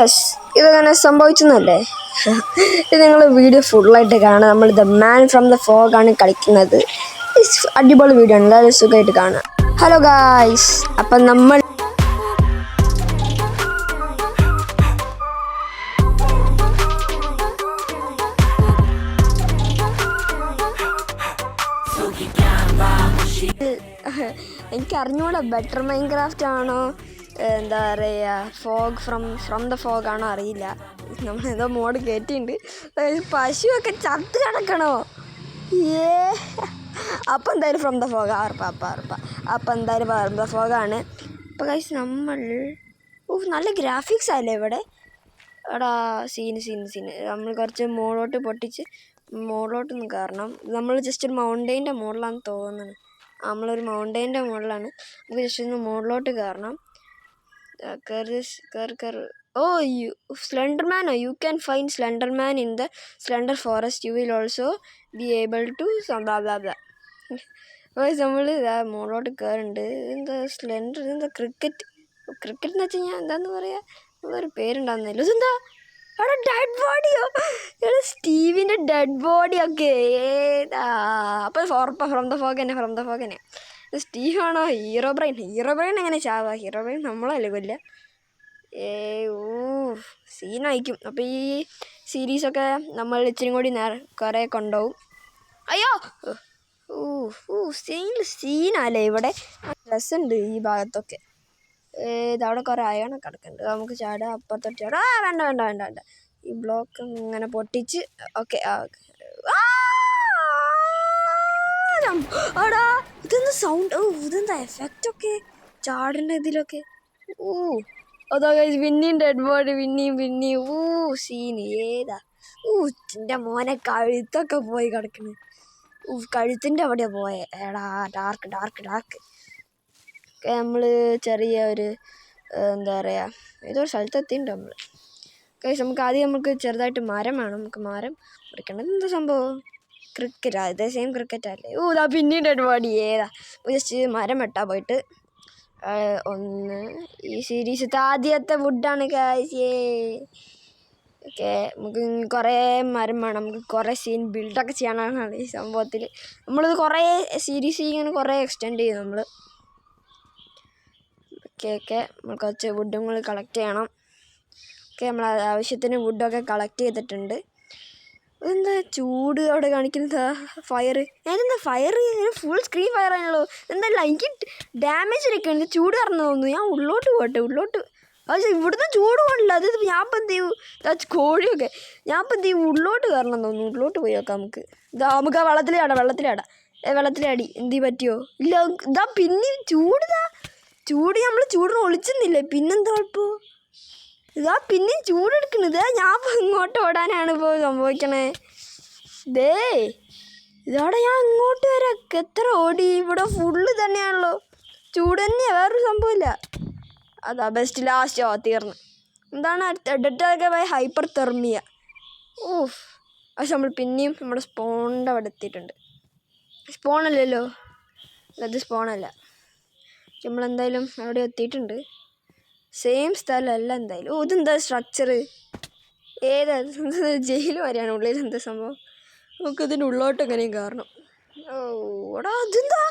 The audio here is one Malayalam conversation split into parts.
യെസ്, ഇതങ്ങനെ സംഭവിച്ചെന്നല്ലേ? ഇത് നിങ്ങൾ വീഡിയോ ഫുള്ളായിട്ട് കാണാം. നമ്മൾ the man from the fog ആണ് കളിക്കുന്നത്. അടിപൊളി വീഡിയോ ആണ്, എല്ലാവരും സുഖമായിട്ട് കാണാം. ഹലോ ഗായ്സ്, അപ്പം നമ്മൾ എനിക്ക് അറിഞ്ഞൂടാ ബെറ്റർ മൈൻക്രാഫ്റ്റ് ആണോ എന്താ പറയുക ഫ്രം ദ ഫോഗ് ആണോ അറിയില്ല. നമ്മളേതോ മോഡ് കയറ്റിയിട്ടുണ്ട്. പശുവൊക്കെ ചത്ത് കിടക്കണോ? അപ്പം എന്തായാലും ഫ്രം ദ ഫോഗ് അപ്പം എന്തായാലും ഫ്രം ദ ഫോഗാണ്. അപ്പോൾ ഗൈസ് നമ്മൾ നല്ല ഗ്രാഫിക്സ് അല്ലേ ഇവിടെ? എടാ സീന് നമ്മൾ കുറച്ച് മുകളിലോട്ട് പൊട്ടിച്ച് മുകളിലോട്ടൊന്നും കയറണം. നമ്മൾ ജസ്റ്റ് ഒരു മൗണ്ടെയിൻ്റെ മുകളിലാണെന്ന് തോന്നുന്നത്. നമ്മളൊരു മൗണ്ടെയിൻ്റെ മുകളിലാണ്. നമുക്ക് ജസ്റ്റ് ഒന്ന് മുകളിലോട്ട് കയറണം. കയറി. ഓ സ്ലെൻഡർമാനോ? You can find Slenderman in the slender forest. You will also be able to നമ്മൾ മുകളിലോട്ട് കയറുന്നുണ്ട്. ഇതെന്താ ക്രിക്കറ്റ് എന്ന് വെച്ച് കഴിഞ്ഞാൽ എന്താന്ന് പറയുക? വേറെ പേരുണ്ടാകുന്നില്ല. ഇതെന്താ അവിടെ ഡെഡ് ബോഡിയോ? സ്റ്റീവിൻ്റെ ഡെഡ് ബോഡിയൊക്കെ ഏതാ? അപ്പോൾ ഫ്രം ദ ഫോഗ് തന്നെ. സ്റ്റീവാണോ? ഹീറോ ബ്രെയിൻ എങ്ങനെ ചാവാ? ഹീറോ ബ്രെയിൻ നമ്മളല്ലേ കൊല്ല? സീനായിരിക്കും. അപ്പോൾ ഈ സീരീസൊക്കെ നമ്മൾ ഇച്ചിരി കൂടി കുറേ കൊണ്ടുപോകും. അയ്യോ സീനല്ലേ ഇവിടെ? രസമുണ്ട് ഈ ഭാഗത്തൊക്കെ. ഇതവിടെ കുറേ അയണൊക്കെ കിടക്കുന്നുണ്ട്. നമുക്ക് ചാടാം, അപ്പുറത്തോട്ട് ചാടാം. വേണ്ട. ഈ ബ്ലോക്ക് ഇങ്ങനെ പൊട്ടിച്ച് ഓക്കെ. ആടാ ഇതെന്താ സൗണ്ട്? ഇതെന്താ എഫക്റ്റൊക്കെ ചാടേണ്ട ഇതിലൊക്കെ? അതാ പിന്നെയും ഡെഡ് ബോഡി പിന്നെയും സീൻ ഏതാ? എൻ്റെ മോനെ കഴുത്തൊക്കെ പോയി കിടക്കണ്. കഴുത്തിൻ്റെ അവിടെ പോയെ. എടാ ഡാർക്ക്. നമ്മൾ ചെറിയ ഒരു എന്താ പറയുക, ഏതൊരു സ്ഥലത്തെത്തിയിട്ടുണ്ട് നമ്മൾ. നമുക്ക് ആദ്യം ചെറുതായിട്ട് മരം വേണം. നമുക്ക് മരം മുറിക്കണം. എന്താ സംഭവം? ക്രിക്കറ്റ്. അതേ സെയിം ക്രിക്കറ്റ് അല്ലേ? ഇതാ പിന്നെയും ഡെഡ് ബോഡി ഏതാ? ജസ്റ്റ് മരം വെട്ടാൻ പോയിട്ട് ഈ സീരീസത്തെ ആദ്യത്തെ വുഡാണ് കാഴ്ച. ഓക്കെ, നമുക്ക് കുറേ മരം വേണം. നമുക്ക് കുറേ സീൻ ബിൽഡൊക്കെ ചെയ്യാനാണ് ഈ സംഭവത്തിൽ. നമ്മളിത് കുറേ സീരീസ് ഇങ്ങനെ കുറേ എക്സ്റ്റെൻഡ് ചെയ്യും നമ്മൾ. ഓക്കെ നമ്മൾ കുറച്ച് വുഡും കൂടി കളക്ട് ചെയ്യണം. ഓക്കെ, നമ്മൾ ആവശ്യത്തിന് വുഡൊക്കെ കളക്ട് ചെയ്തിട്ടുണ്ട്. എന്താ ചൂട് അവിടെ കാണിക്കുന്നത്? ഫയർ. ഞാനെന്താ ഫയർ ഫുൾ സ്ക്രീൻ ഫയർ ആണല്ലോ. എന്തായാലും എനിക്ക് ഡാമേജ് ഇരിക്കുന്നത് ചൂട് കാരണം തോന്നുന്നു. ഞാൻ ഉള്ളോട്ട് പോട്ടെ. അത് ഇവിടുന്ന് ചൂട് പോകണില്ല. അത് ഞാൻ ഇപ്പം എന്ത് ചെയ്യും? കോഴിയൊക്കെ ഞാൻ ഇപ്പം എന്ത് ചെയ്യും? ഉള്ളോട്ട് കയറണം തോന്നുന്നു. ഉള്ളോട്ട് പോയി നോക്കാം നമുക്ക്. നമുക്ക് ആ വെള്ളത്തിലാടി എന്ത് പറ്റിയോ? ഇല്ല. ഇതാ പിന്നെയും ചൂട് നമ്മൾ ചൂടിന് ഒളിച്ചെന്നില്ലേ? പിന്നെന്താ കുഴപ്പം? പിന്നെയും ചൂടെടുക്കണത്. ഞാൻ ഇങ്ങോട്ട് ഓടാനാണ് ഇപ്പോൾ സംഭവിക്കണേ. ഇതോടെ ഞാൻ ഇങ്ങോട്ട് വരാം. എത്ര ഓടി? ഇവിടെ ഫുള്ള് തന്നെയാണല്ലോ ചൂട് തന്നെയാണ്, വേറൊരു സംഭവമില്ല. അതാ ബെസ്റ്റ് ലാസ്റ്റ് തീർന്ന്. എന്താണ് ഡെറ്റൊക്കെ പോയി ഹൈപ്പർ തെർമിയ. പക്ഷെ നമ്മൾ പിന്നെയും നമ്മുടെ സ്പോണിൻ്റെ അവിടെ എത്തിയിട്ടുണ്ട്. സ്പോണല്ലല്ലോ, അത് സ്പോണല്ല. നമ്മളെന്തായാലും അവിടെ എത്തിയിട്ടുണ്ട്. സെയിം സ്ഥലമല്ല എന്തായാലും. ഇതെന്താ സ്ട്രക്ചർ? ഏതാ? ജയിൽ വരെയാണ് ഉള്ളിൽ. എന്താ സംഭവം? നമുക്കിതിൻ്റെ ഉള്ളോട്ട് എങ്ങനെയും കയറണം. അതെന്താ?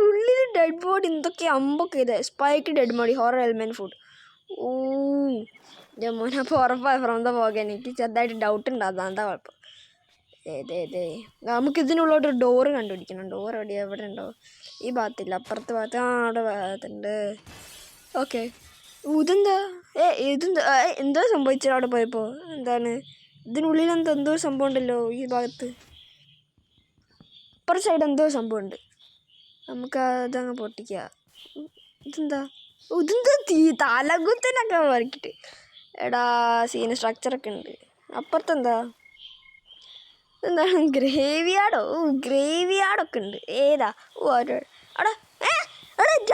ഉള്ളിൽ ഡെഡ് ബോഡി എന്തൊക്കെ അമ്പൊക്കെ ഇത്. Spike dead body, horror element food. എൻ്റെ മോനെ അപ്പോൾ ഉറപ്പായി ഫ്രം ദ ഫോഗ്. എനിക്ക് ചെറുതായിട്ട് ഡൗട്ട് ഉണ്ട്. അതാ കുഴപ്പം. നമുക്കിതിനുള്ളോട്ടൊരു ഡോറ് കണ്ടുപിടിക്കണം. ഡോർ എവിടെ ഉണ്ടോ? ഈ ഭാഗത്തില്ല, അപ്പുറത്തെ ഭാഗത്ത്. അവിടെ ഭാഗത്തുണ്ട്. ഓക്കെ, ഇതെന്താ? എന്തോ സംഭവിച്ചത് അവിടെ പോയപ്പോൾ? എന്താണ് ഇതിനുള്ളിൽ? എന്തോ സംഭവം ഉണ്ടല്ലോ ഈ ഭാഗത്ത്. അപ്പുറത്തെ സൈഡ് എന്തോ സംഭവം ഉണ്ട്. നമുക്ക് അതങ്ങ് പൊട്ടിക്കുക. ഇതെന്താ തലകുത്തനൊക്കെ വരക്കിട്ട്. എടാ സീന് സ്ട്രക്ചറൊക്കെ ഉണ്ട്. അപ്പുറത്തെന്താ? എന്താണ് ഗ്രേവിയാർഡൊക്കെ ഉണ്ട്. ഏതാ? എടാ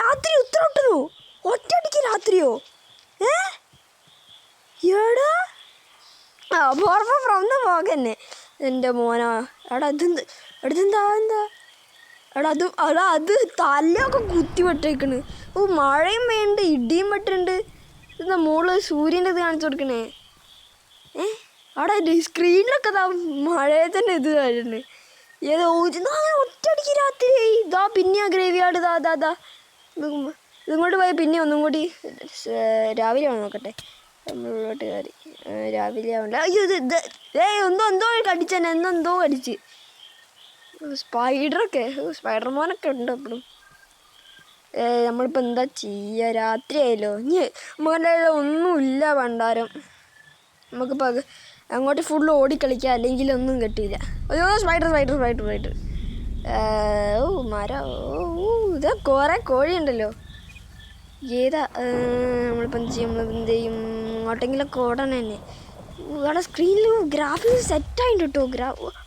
രാത്രി ഉത്തരവിട്ടുന്നു. ഒറ്റയടിക്ക് രാത്രിയോ? എടാ ഫ്രം ദ ഫോഗ് തന്നെ. എൻ്റെ മോനാ. എന്താ അത് തലയൊക്കെ കുത്തി വെട്ടേക്കണ്. മഴയും വേണ്ട, ഇടിയും വെട്ടുണ്ട്. അതെന്താ മോള് സൂര്യൻ്റെ ഇത് കാണിച്ചു കൊടുക്കണേ? അവിടെ സ്ക്രീനിലൊക്കെ മഴയെ തന്നെ ഇത് കഴിഞ്ഞു. ഏതോ അങ്ങനെ ഒറ്റയടിക്ക് രാത്രി ഇതാ പിന്നെ ആ ഗ്രേവി യാർഡ് ഇതാ ഇങ്ങോട്ട് പോയി പിന്നെ ഒന്നും കൂടി രാവിലെ ആണോ നോക്കട്ടെ. നമ്മളിലോട്ട് കയറി രാവിലെ ആവണ്ട. അയ്യോ എന്തോ കടിച്ചെന്നെ എന്തോ കടിച്ച്. സ്പൈഡർ മോനൊക്കെ ഉണ്ട് എപ്പോഴും. നമ്മളിപ്പോൾ എന്താ ചെയ്യുക? രാത്രിയായല്ലോ. ഇനി നമ്മുടെ ഒന്നുമില്ല ഭണ്ഡാരം. നമുക്കിപ്പോൾ അങ്ങോട്ട് ഫുള്ള് ഓടിക്കളിക്കുക, അല്ലെങ്കിൽ ഒന്നും കിട്ടിയില്ല. അയ്യോ സ്പൈഡർ ഇതാ കുറേ കോഴിയുണ്ടല്ലോ. ഏതാ നമ്മളിപ്പോൾ എന്ത് ചെയ്യും? അങ്ങോട്ടെങ്കിലൊക്കെ ഓടണം തന്നെ. അവിടെ സ്ക്രീനിൽ ഗ്രാഫിക്സ് സെറ്റായിട്ട് കേട്ടോ.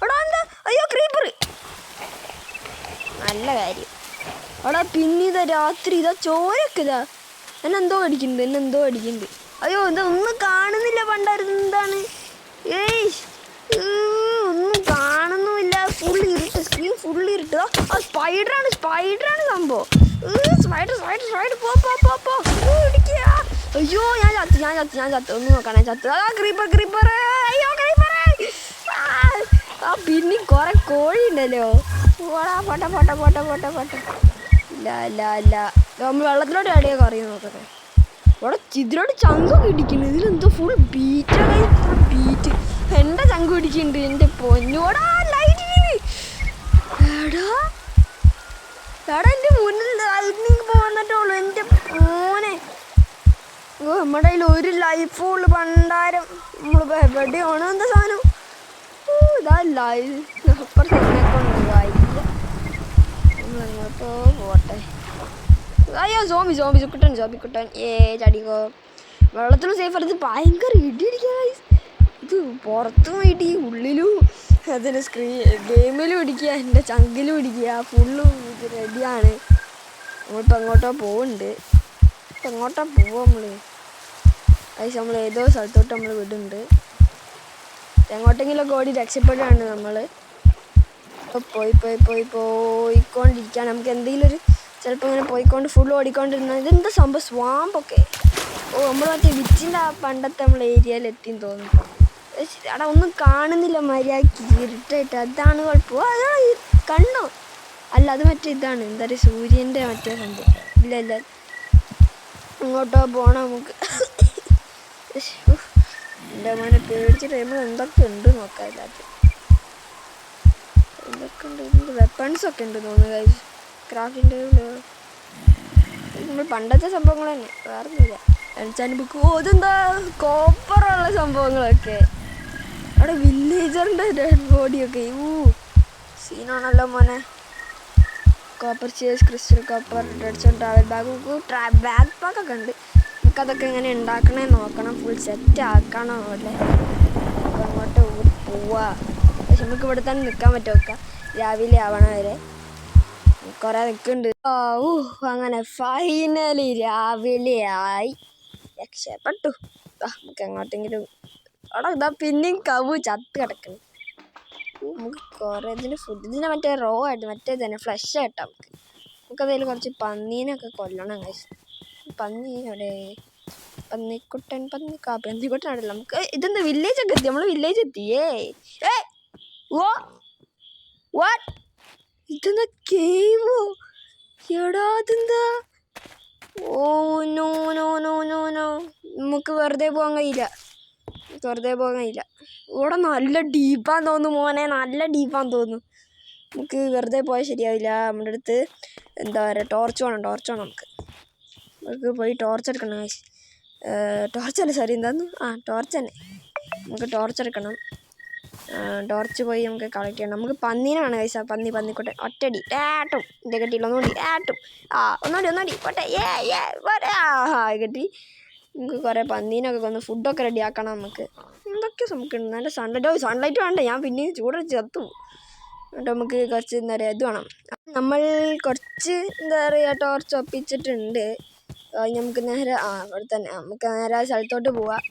അവിടെ എന്താ? അയ്യോ ക്രീപ്പർ. നല്ല കാര്യം. അവിടെ പിന്നെ ഇതാ രാത്രി ഇതാ ചോരൊക്കെ ഇതാ എന്നെന്തോ അടിക്കുന്നുണ്ട്. അയ്യോ എന്താ ഒന്നും കാണുന്നില്ല ഭണ്ഡാരം. എന്താണ്? ഒന്നും കാണുന്നുമില്ല. ഫുൾ ഇരുട്ട്, സ്ക്രീൻ ഫുൾ ഇരുട്ട്. ആ സ്പൈഡറാണ് സംഭവം. സ്പൈഡർ പോ ഇടിക്കുക. അയ്യോ ഞാൻ ചത്തു. ഒന്നും നോക്കണേ ചത്തു. ആ ക്രീപ്പർ. അയ്യോ ക്രീപ്പർ. ആ പിന്നെ കുറെ കോഴി ഉണ്ടല്ലോ. പോട്ടെ. ഇല്ല നമ്മൾ വെള്ളത്തിലോട്ട് എവിടെയൊക്കെ അറിയാൻ നോക്കട്ടെ. അവിടെ ഇതിലോട്ട് ചങ്കൊക്കെ ഇടിക്കുന്നു. ഇതിലെന്തോ ഫുൾ ബീറ്റാണ്. ബീറ്റ് എൻ്റെ ചങ്ക് പിടിക്കുന്നുണ്ട്. എൻ്റെ പൊന്നോടാ ലൈറ്റ് എടാ എൻ്റെ മുന്നിൽ വന്നിട്ടുള്ളൂ. എൻ്റെ മോനെ നമ്മുടെ കയ്യിൽ ഒരു ലൈഫുള്ളു ഭണ്ഡാരം. നമ്മളിപ്പോൾ എവിടെയാണോ എന്താ സാധനം? ഇതാ അപ്പുറത്തേക്കൊന്നും വായില്ല. നമ്മളെങ്ങോട്ടോ പോട്ടെ. അയ്യോ സോംബിക്കുട്ടൻ ചടിക്കോ. വെള്ളത്തിലും സേഫ്. ഇത് ഭയങ്കര ഇടിയിടിക്കുക. ഇത് പുറത്തും ഇടി, ഉള്ളിലും അതിന് ഗെയിമിലും ഇടിക്കുക, എൻ്റെ ചങ്കിലും ഇടിക്കുക. ഫുള്ളും ഇത് റെഡിയാണ്. നമ്മളിപ്പോൾ എങ്ങോട്ടോ പോകുന്നുണ്ട്. ഇപ്പം എങ്ങോട്ടാ പോവുക നമ്മൾ ഏതോ സ്ഥലത്തോട്ട് നമ്മൾ വിടുന്നുണ്ട്. എങ്ങോട്ടെങ്കിലൊക്കെ ഓടി രക്ഷപ്പെടുകയാണ് നമ്മൾ. ഇപ്പോൾ പോയിക്കൊണ്ടിരിക്കുകയാണ്. നമുക്ക് എന്തെങ്കിലും ചിലപ്പോൾ ഇങ്ങനെ പോയിക്കൊണ്ട് ഫുൾ ഓടിക്കൊണ്ടിരുന്നാൽ ഇതെന്താ സംഭവം? സ്വാമ്പൊക്കെ. നമ്മൾ മറ്റേ വിച്ചിൻ്റെ പണ്ടത്തെ നമ്മൾ ഏരിയയിൽ എത്തിയെന്ന് തോന്നുന്നു. അവിടെ ഒന്നും കാണുന്നില്ല മര്യാദയ്ക്ക്, ഇരുട്ടായിട്ട്. അതാണ് കുഴപ്പം. അതാണ് കണ്ണോ? അല്ല അത് മറ്റേ ഇതാണ്, എന്താ പറയുക, സൂര്യൻ്റെ മറ്റേ സംഭവം. ഇല്ല അങ്ങോട്ടോ പോകണം നമുക്ക്. എൻ്റെ മോനെ പേടിച്ചിട്ട് നമ്മൾ എന്തൊക്കെ ഉണ്ട് നോക്കാം. എന്തൊക്കെ ഉണ്ട്? വെപ്പൺസൊക്കെ ഉണ്ട് തോന്നുന്നു. ക്രാഫ്റ്റിൻ്റെ നമ്മൾ പണ്ടത്തെ സംഭവങ്ങൾ തന്നെ, വേറൊന്നുമില്ല. Enchant book. ഇതെന്താ കോപ്പറുള്ള സംഭവങ്ങളൊക്കെ. അവിടെ വില്ലേജറിൻ്റെ ഡെഡ് ബോഡിയൊക്കെ. സീനാണല്ലോ മോനെ. Copper chest, crystal copper, redstone travel bag പാക്കൊക്കെ ഉണ്ട്. നമുക്കതൊക്കെ എങ്ങനെ ഉണ്ടാക്കണേ നോക്കണം. ഫുൾ സെറ്റ് ആക്കണം. അല്ലേ അപ്പോൾ അങ്ങോട്ട് പോവാ. പക്ഷെ നമുക്ക് ഇവിടെ തന്നെ നിൽക്കാൻ പറ്റുമൊക്കെ. രാവിലെ ആവണ വരെ കുറേ നിൽക്കുന്നുണ്ട്. അങ്ങനെ ഫൈനലി രാവിലെ ആയി. രക്ഷപ്പെട്ടു. നമുക്ക് എങ്ങോട്ടെങ്കിലും അവിടെ ഇതാ പിന്നെയും ചത്ത് കിടക്കണം. നമുക്ക് കുറേ ഇതിൻ്റെ മറ്റേ റോ ആയിട്ട് മറ്റേ തന്നെ ഫ്ലഷ് ആയിട്ടാ. നമുക്കതിൽ കുറച്ച് പന്നീനൊക്കെ കൊല്ലണം. പന്നി അവിടെ പന്നിക്കുട്ടനാണല്ലോ. നമുക്ക് ഇതെന്താ വില്ലേജൊക്കെ എത്തി. നമ്മൾ വില്ലേജ് എത്തിയേ. ഇതെന്താ കേവോ? എടാ അതെന്താ? നോ നമുക്ക് വെറുതെ പോകാൻ കഴിയില്ല. ഇവിടെ നല്ല ഡീപ്പാന്ന് തോന്നുന്നു മോനെ. നമുക്ക് വെറുതെ പോയാൽ ശരിയാവില്ല. നമ്മുടെ അടുത്ത് എന്താ പറയുക, ടോർച്ച് വേണം. നമുക്ക് പോയി ടോർച്ച് എടുക്കണം. ടോർച്ചല്ല, സോറി, എന്താന്ന് ടോർച്ച് തന്നെ. നമുക്ക് ടോർച്ച് എടുക്കണം. ടോർച്ച് പോയി നമുക്ക് കളക്ട് ചെയ്യണം. നമുക്ക് പന്നീനാണ് കഴിച്ചാൽ പന്നിക്കുട്ടൻ. ഒറ്റടി ഏട്ടും എൻ്റെ കെട്ടിയില്ല. ഒന്നുകൂടി പോട്ടെ. കെട്ടി. നമുക്ക് കുറേ പന്നീനൊക്കെ കൊന്ന് ഫുഡൊക്കെ റെഡി ആക്കണം. നമുക്ക് എന്തൊക്കെ നമുക്കുണ്ട്. നല്ല സൺലൈറ്റ് വേണ്ടേ? ഞാൻ പിന്നെ ചൂടടിച്ച് ചത്തു. എന്നിട്ട് നമുക്ക് കുറച്ച് എന്താ പറയുക ഇത് വേണം. നമ്മൾ കുറച്ച് എന്താ പറയുക ടോർച്ച് ഒപ്പിച്ചിട്ടുണ്ട്. നമുക്ക് നേരെ അവിടെ തന്നെ നമുക്ക് നേരെ ആ സ്ഥലത്തോട്ട് പോവാം.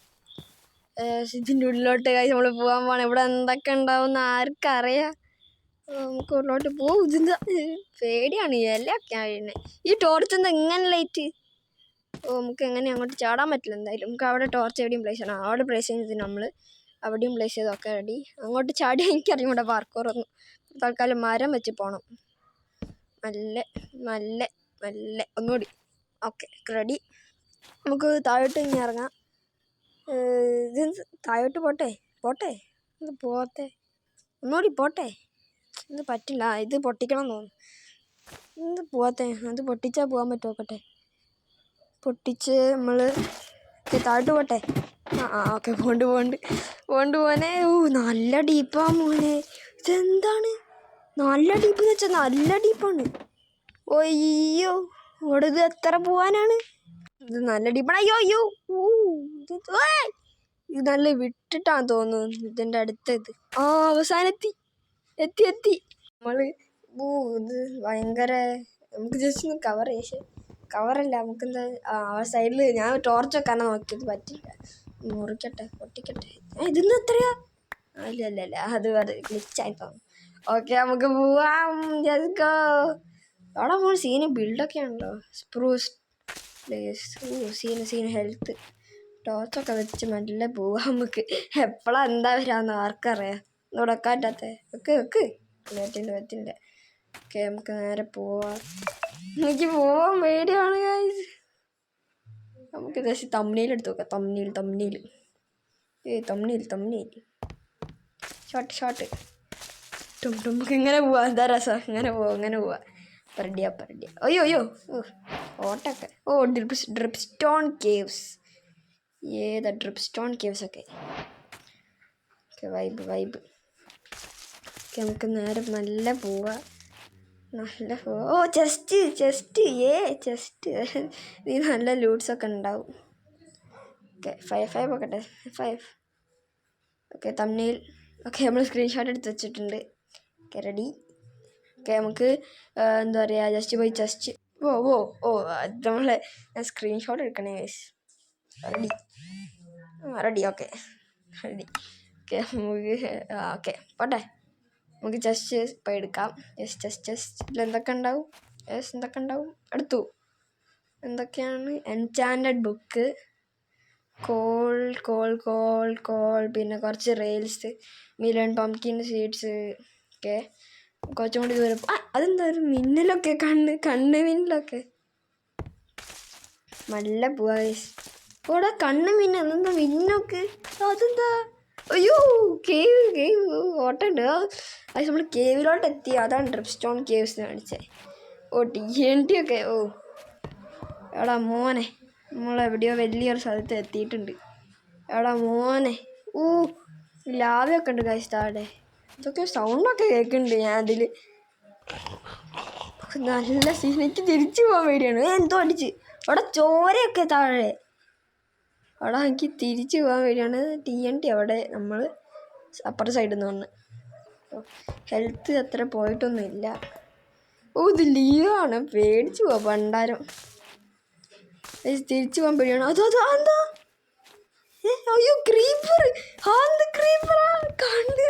ഇതിൻ്റെ ഉള്ളിലോട്ട് നമ്മൾ പോകാൻ പോകണം. ഇവിടെ എന്തൊക്കെ ഉണ്ടാവുമെന്ന് ആർക്കറിയാം. നമുക്ക് ഉള്ളിലോട്ട് പോകും. ഇതെന്താ പേടിയാണ്. ഇലയൊക്കെ ആയിരുന്നെ. ഈ ടോർച്ച് എന്താ ഇങ്ങനെ ലൈറ്റ്? നമുക്ക് എങ്ങനെ അങ്ങോട്ട് ചാടാൻ പറ്റില്ല എന്തായാലും. നമുക്ക് അവിടെ ടോർച്ച് എവിടെയും പ്ലേസ് ചെയ്യണം. അവിടെ പ്ലേസ് ചെയ്യുന്നത് നമ്മൾ അവിടെയും പ്ലേസ് ചെയ്തൊക്കെ റെഡി. അങ്ങോട്ട് ചാടി എനിക്കറിയൂടെ പാർക്കോറൊന്നും. തൽക്കാലം മരം വെച്ച് പോകണം. നല്ല നല്ല നല്ല ഒന്നുകൂടി. Okay ready. നമുക്ക് താഴോട്ട് ഇനി ഇറങ്ങാം. ഇത് താഴോട്ട് പോട്ടെ ഇത് പോട്ടെ ഒന്നുകൂടി പോട്ടെ. ഇത് പറ്റില്ല, ഇത് പൊട്ടിക്കണം തോന്നുന്നു. ഇത് പോവാത്തെ, അത് പൊട്ടിച്ചാൽ പോകാൻ പറ്റുമോക്കട്ടെ. പൊട്ടിച്ച് നമ്മൾ താഴോട്ട് പോട്ടെ. ഓക്കെ പോണ്ട് പോനെ. നല്ല ഡീപ്പാ മോനെ. ഇതെന്താണ് നല്ല ഡീപ്പ് എന്ന് വെച്ചാൽ നല്ല ഡീപ്പാണ്. അയ്യോ ഇവിടെ ഇത് എത്ര പോവാനാണ്? ഇത് നല്ല ഡീപ്പാണ്. അയ്യോ ഇത് നല്ല വിട്ടിട്ടാണ് തോന്നുന്നു. ഇതിൻ്റെ അടുത്തത് അവസാനം എത്തി നമ്മൾ. ഇത് ഭയങ്കര. നമുക്ക് ജസ്റ്റ് ഒന്ന് കവറല്ല നമുക്കെന്താ സൈഡിൽ. ഞാൻ ടോർച്ച് വെക്കാനാണ് നോക്കിയത്, പറ്റില്ല. മുറിക്കട്ടെ, പൊട്ടിക്കട്ടെ. ഇതിന്ന് എത്രയാ? ഇല്ല അത് ഗ്ലിച്ചായി തോന്നുന്നു. ഓക്കെ നമുക്ക് പോവാം. അവിടെ നമ്മൾ സീന് ബിൽഡൊക്കെ ആണല്ലോ. Spruce place. Scene health. ടോർച്ചൊക്കെ വെച്ച് മെല്ലെ പോവാം. നമുക്ക് എപ്പോഴാണ് എന്താ വരാമെന്ന് ആർക്കറിയാം. ഇവിടെ വെക്കാറ്റാത്ത വെക്ക് പറ്റില്ല. ഓക്കെ നമുക്ക് നേരെ പോവാം. എനിക്ക് പോവാൻ പേടിയാണ് ഗൈസ്. നമുക്ക് ജസ്റ്റ് തമ്മിൽ എടുത്ത് നോക്കാം. തമ്മിൽ ഷോട്ട്. നമുക്ക് ഇങ്ങനെ പോവാം. എന്താ രസം, ഇങ്ങനെ പോവാ. റെഡിയാ. അയ്യോ ഓട്ടൊക്കെ. Dripstone caves. ഏതാ ഡ്രിപ്പ് സ്റ്റോൺ കേവ്സ് ഒക്കെ. Okay vibe. ഓക്കെ നമുക്ക് നേരെ നല്ല പോവാ. ചെസ്റ്റ് ഇത് നല്ല ലൂട്ട്സൊക്കെ ഉണ്ടാവും. ഓക്കെ 5 നോക്കട്ടെ. 5. ഓക്കെ തമ്മിൽ. ഓക്കെ നമ്മൾ സ്ക്രീൻഷോട്ട് എടുത്ത് വെച്ചിട്ടുണ്ട്. Okay ready. ഓക്കെ നമുക്ക് എന്താ പറയുക, ജസ്റ്റ് പോയി ചെസ്റ്റ്. അത് നമ്മളെ ഞാൻ സ്ക്രീൻഷോട്ട് എടുക്കണേ ഗൈസ്. റെഡി. ഓക്കെ ഓക്കെ പോട്ടെ. നമുക്ക് ജസ്റ്റ് ഇപ്പോൾ എടുക്കാം. ജസ്റ്റ് ഇതിലെന്തൊക്കെ ഉണ്ടാവും? എന്തൊക്കെ ഉണ്ടാവും? എടുത്തു. എന്തൊക്കെയാണ്? എൻചാൻറ്റഡ് ബുക്ക്, കോൾ, പിന്നെ കുറച്ച് rails, melon pumpkin seeds. Okay കുറച്ചും കൂടി ദൂരം. അതെന്താ ഒരു മിന്നലൊക്കെ, കണ്ണ് മിന്നലൊക്കെ. നല്ല പോവാ ഗൈസ്. ഇവിടെ കണ്ണ് എന്താ മിന്നൊക്കെ? അതെന്താ? അയ്യോ കേവ് ഓട്ടുണ്ട്. അത് നമ്മൾ കേവിലോട്ട് എത്തി. അതാണ് ഡ്രിപ്പ് സ്റ്റോൺ കേവ്സ് കാണിച്ചത്. TNT ഒക്കെ. എടാ മോനെ, നമ്മളെവിടെയോ വലിയൊരു സ്ഥലത്ത് എത്തിയിട്ടുണ്ട്. എടാ മോനെ. ലാവയൊക്കെ ഉണ്ട് ഗൈസ് താഴെ. ഇതൊക്കെ സൗണ്ടൊക്കെ കേൾക്കുന്നുണ്ട്. ഞാൻ അതിൽ നല്ല സീനക്ക് തിരിച്ചു പോകാൻ വേണ്ടിയാണ്. എന്തോ അടിച്ച് അവിടെ ചോരയൊക്കെ താഴെ. അവിടെ എനിക്ക് തിരിച്ചു പോകാൻ വേണ്ടിയാണ്. TNT അവിടെ നമ്മൾ അപ്പുറത്തെ സൈഡിൽ നിന്ന് വന്ന്. ഹെൽത്ത് അത്ര പോയിട്ടൊന്നുമില്ല. ഇത് ലീവാണ്. പേടിച്ചു പോവാ പണ്ടാരം. തിരിച്ചു പോകാൻ പേടിയാണ്. എന്താ? അയ്യോ ക്രീപ്പർ. കണ്ട്.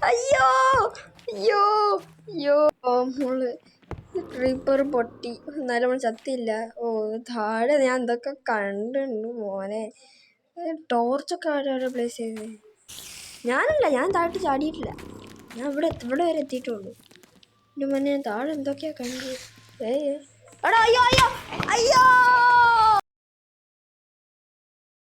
അയ്യോ മോള് ക്രീപ്പർ പൊട്ടി. എന്നാലും നമ്മൾ ചത്തില്ല. താഴെ ഞാൻ എന്തൊക്കെ കണ്ടുണ്ട് മോനെ. ടോർച്ചൊക്കെ അവിടെ പ്ലേസ് ചെയ്തത് ഞാനല്ല. ഞാൻ താഴോട്ട് ചാടിയിട്ടില്ല. ഞാൻ ഇവിടെ വരെ എത്തിയിട്ടുള്ളൂ. എൻ്റെ മോനെ താഴെ എന്തൊക്കെയാ കണ്ടത്. എടാ അയ്യോ